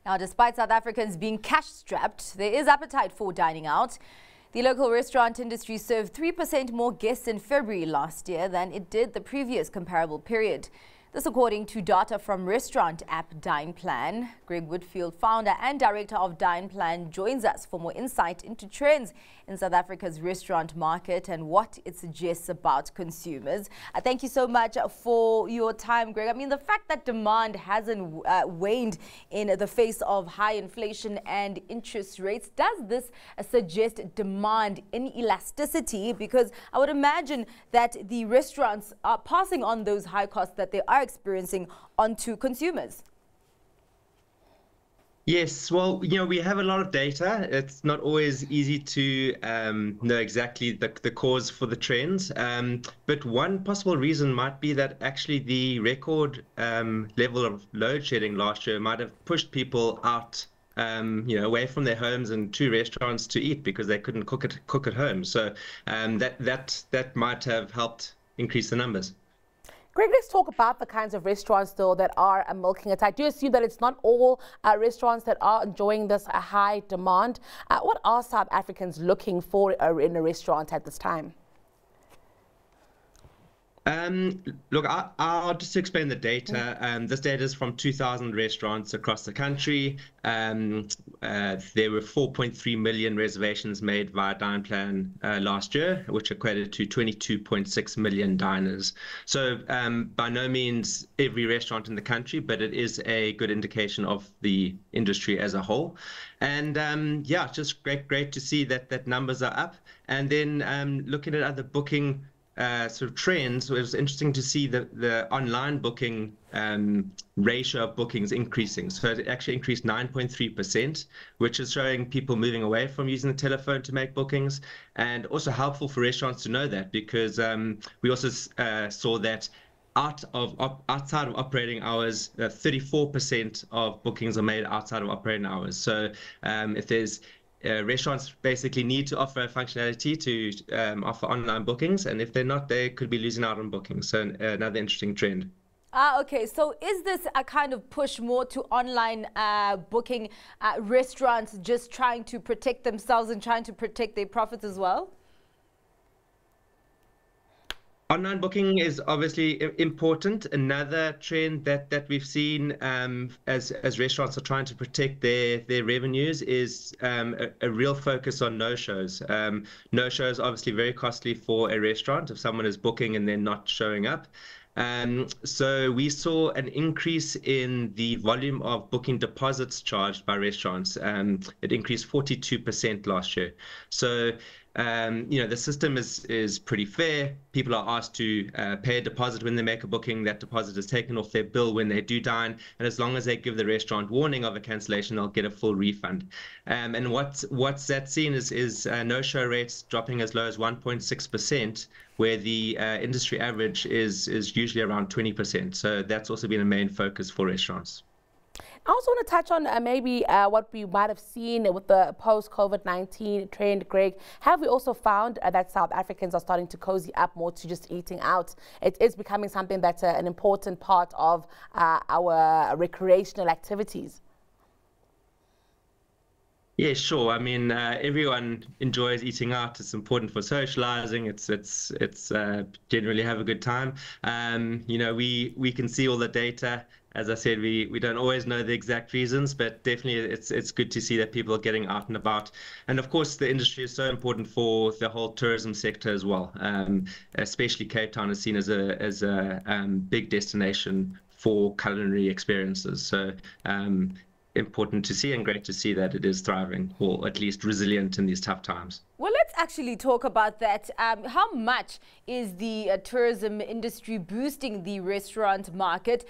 Now, despite South Africans being cash-strapped, there is appetite for dining out. The local restaurant industry served 3% more guests in February last year than it did the previous comparable period. This according to data from restaurant app DinePlan. Greg Whitfield, founder and director of DinePlan, joins us for more insight into trends in South Africa's restaurant market and what it suggests about consumers. Thank you so much for your time, Greg. I mean, the fact that demand hasn't waned in the face of high inflation and interest rates, does this suggest demand inelasticity? Because I would imagine that the restaurants are passing on those high costs that they are experiencing onto consumers. Yes, well, we have a lot of data. It's not always easy to know exactly the cause for the trends. But one possible reason might be that actually the record level of load shedding last year might have pushed people out, away from their homes and to restaurants to eat because they couldn't cook at home. So that might have helped increase the numbers. Greg, let's talk about the kinds of restaurants, though, that are milking it. I do assume that it's not all restaurants that are enjoying this high demand. What are South Africans looking for in a restaurant at this time? Look, I'll just explain the data. This data is from 2,000 restaurants across the country. There were 4.3 million reservations made via DinePlan last year, which equated to 22.6 million diners. So by no means every restaurant in the country, but it is a good indication of the industry as a whole. And yeah, just great to see that numbers are up. And then looking at other booking sort of trends, it was interesting to see the online booking ratio of bookings increasing. So it actually increased 9.3%, which is showing people moving away from using the telephone to make bookings, and also helpful for restaurants to know that, because we also saw that outside of operating hours, 34% of bookings are made outside of operating hours. So if there's restaurants basically need to offer functionality to offer online bookings, and if they're not, they could be losing out on bookings. So another interesting trend. Okay, so is this a kind of push more to online booking, restaurants just trying to protect themselves and trying to protect their profits as well? Online booking is obviously important. Another trend that we've seen as restaurants are trying to protect their revenues is a real focus on no-shows. No-shows are obviously very costly for a restaurant if someone is booking and they're not showing up. So we saw an increase in the volume of booking deposits charged by restaurants. It increased 42% last year. So the system is pretty fair. People are asked to pay a deposit when they make a booking. That deposit is taken off their bill when they do dine, and as long as they give the restaurant warning of a cancellation, they'll get a full refund. And what's that seen is no-show rates dropping as low as 1.6%, where the industry average is usually around 20%. So that's also been a main focus for restaurants. I also want to touch on maybe what we might have seen with the post-COVID-19 trend, Greg. Have we also found that South Africans are starting to cozy up more to just eating out? It is becoming something that's an important part of our recreational activities. Yeah, sure. I mean, everyone enjoys eating out. It's important for socializing. It's generally have a good time. We can see all the data. As I said, we don't always know the exact reasons, but definitely it's good to see that people are getting out and about. And of course, the industry is so important for the whole tourism sector as well. Especially Cape Town is seen as a big destination for culinary experiences. So important to see, and great to see that it is thriving, or at least resilient in these tough times. Well, let's actually talk about that. How much is the tourism industry boosting the restaurant market?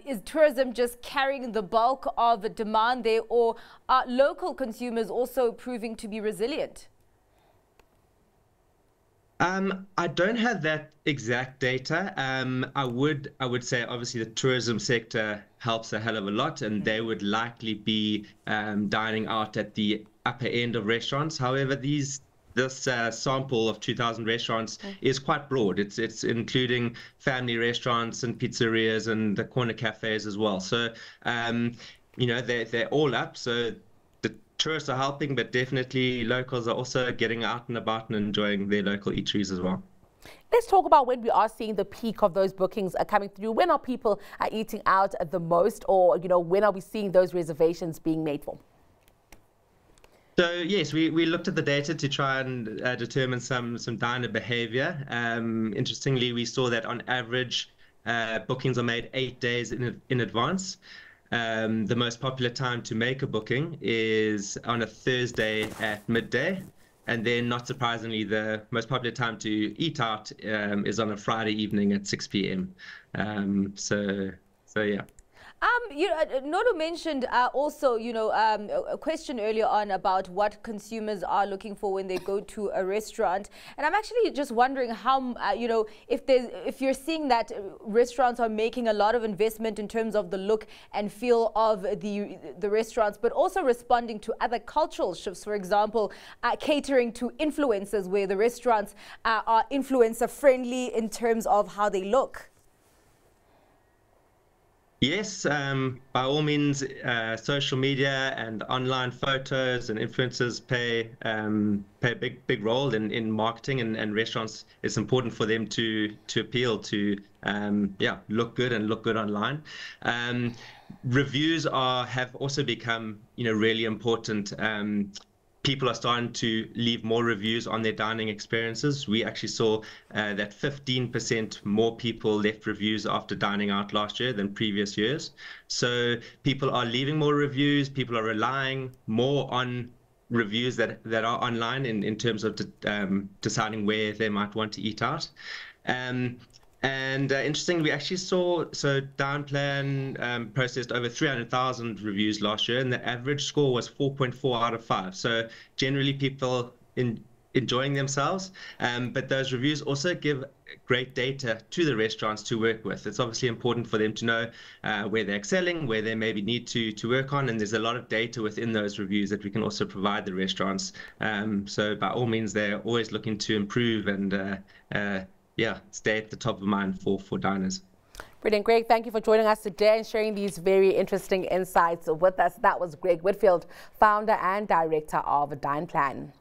Is tourism just carrying the bulk of the demand there, or are local consumers also proving to be resilient? I don't have that exact data. I would say obviously the tourism sector helps a hell of a lot, and they would likely be dining out at the upper end of restaurants. However, this sample of 2,000 restaurants is quite broad. It's including family restaurants and pizzerias and the corner cafes as well. So they're all up. So the tourists are helping, but definitely locals are also getting out and about and enjoying their local eateries as well. Let's talk about when we are seeing the peak of those bookings coming through. When are people eating out the most, or when are we seeing those reservations being made for? So yes, we looked at the data to try and determine some diner behavior. Interestingly, we saw that on average, bookings are made 8 days in advance. The most popular time to make a booking is on a Thursday at midday. And then, not surprisingly, the most popular time to eat out is on a Friday evening at 6 p.m. So yeah. Noto mentioned also, a question earlier on about what consumers are looking for when they go to a restaurant. And I'm actually just wondering how, if you're seeing that restaurants are making a lot of investment in terms of the look and feel of the restaurants, but also responding to other cultural shifts, for example, catering to influencers, where the restaurants are influencer friendly in terms of how they look. Yes, by all means, social media and online photos and influencers play a big role in marketing, and restaurants. It's important for them to appeal to look good and look good online. Reviews have also become really important. People are starting to leave more reviews on their dining experiences. We actually saw that 15% more people left reviews after dining out last year than previous years. So people are leaving more reviews. People are relying more on reviews that are online in terms of deciding where they might want to eat out. Interestingly, we actually saw, DinePlan processed over 300,000 reviews last year, and the average score was 4.4 out of 5. So generally people enjoying themselves, but those reviews also give great data to the restaurants to work with. It's obviously important for them to know where they're excelling, where they maybe need to work on, and there's a lot of data within those reviews that we can also provide the restaurants. So by all means, they're always looking to improve and stay at the top of mind for diners. Brilliant. Greg, thank you for joining us today and sharing these very interesting insights with us. That was Greg Whitfield, founder and director of DinePlan.